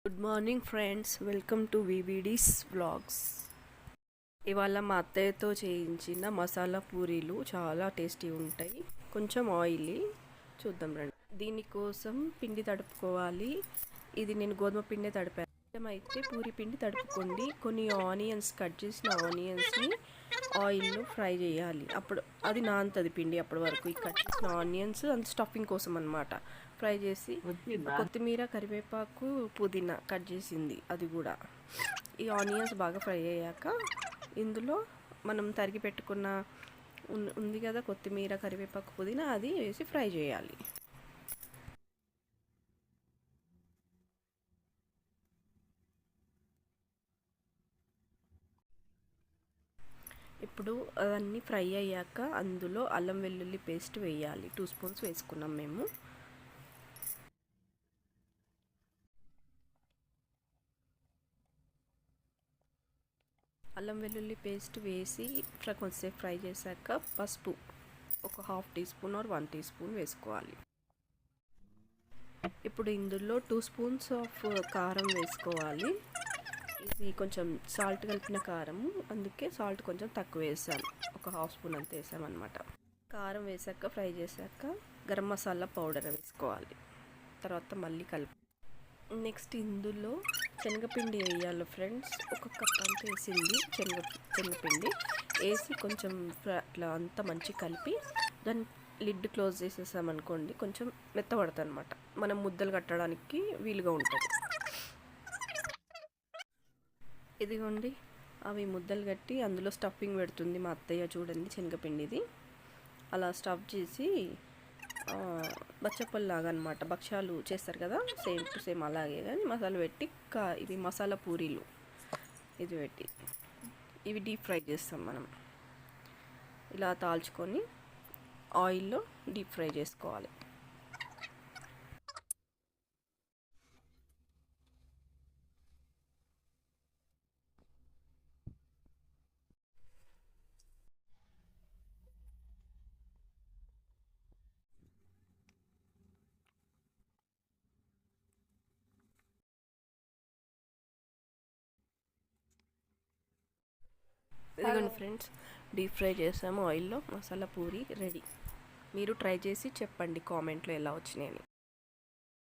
Good morning friends, welcome to వివిడీస్ vlogs. ఇవాళ మా అత్తయ్యతో చేయించిన మసాలా పూరీలు చాలా టేస్టీ ఉంటాయి. కొంచెం ఆయిలీ. చూద్దాం రండి. దీనికోసం పిండి తడుపుకోవాలి. ఇది నేను గోధుమ పిండి తడిపాను. అయితే పూరి పిండి తడుపుకోండి. కొన్ని ఆనియన్స్, కట్ చేసిన ఆనియన్స్ని ఆయిల్లో ఫ్రై చేయాలి. అప్పుడు అది నానుతుంది పిండి. అప్పటి వరకు ఈ కట్ చేసిన ఆనియన్స్ అంత స్టఫింగ్ కోసం అనమాట. ఫ్రై చేసి కొత్తిమీర, కరివేపాకు, పుదీనా కట్ చేసింది అది కూడా. ఈ ఆనియన్స్ బాగా ఫ్రై అయ్యాక ఇందులో మనం తరిగి పెట్టుకున్న ఉంది కదా కొత్తిమీర, కరివేపాకు, పుదీనా, అది వేసి ఫ్రై చేయాలి. ఇప్పుడు అవన్నీ ఫ్రై అయ్యాక అందులో అల్లం వెల్లుల్లి పేస్ట్ వేయాలి. 2 స్పూన్స్ వేసుకున్నాం మేము. అల్లం వెల్లుల్లి పేస్ట్ వేసి కొంచెంసేపు ఫ్రై చేశాక పసుపు ఒక 1/2 teaspoon or 1 teaspoon వేసుకోవాలి. ఇప్పుడు ఇందులో 2 స్పూన్స్ ఆఫ్ కారం వేసుకోవాలి. ఇది కొంచెం సాల్ట్ కలిపిన కారం, అందుకే సాల్ట్ కొంచెం తక్కువ వేసాను. ఒక 1/2 స్పూన్ అంత వేసామన్నమాట. కారం వేసాక ఫ్రై చేశాక గరం మసాలా పౌడర్ వేసుకోవాలి. తర్వాత మళ్ళీ కలిపి నెక్స్ట్ ఇందులో శనగపిండి వేయాలి ఫ్రెండ్స్. ఒక కప్ అంతా వేసింది శనగపిండి వేసి కొంచెం అట్లా అంతా మంచిగా కలిపి దాన్ని లిడ్ క్లోజ్ చేసేసామనుకోండి, కొంచెం మెత్తబడుతుంది అనమాట. మనం ముద్దలు కట్టడానికి వీలుగా ఉంటుంది. ఇదిగోండి, అవి ముద్దలు కట్టి అందులో స్టఫింగ్ పెడుతుంది మా అత్తయ్య. చూడండి, శనగపిండిది అలా స్టఫ్ చేసి బచ్చప్పల్లాగా అనమాట. భక్ష్యాలు చేస్తారు కదా, సేమ్ టు సేమ్ అలాగే, కానీ మసాలా పెట్టి ఇవి మసాలా పూరీలు ఇది పెట్టి ఇవి డీప్ ఫ్రై చేస్తాం మనం. ఇలా తాల్చుకొని ఆయిల్లో డీప్ ఫ్రై చేసుకోవాలి. ఇదిగోండి ఫ్రెండ్స్, డీప్ ఫ్రై చేసాము ఆయిల్లో. మసాలా పూరి రెడీ. మీరు ట్రై చేసి చెప్పండి కామెంట్లో ఎలా వచ్చినాయని.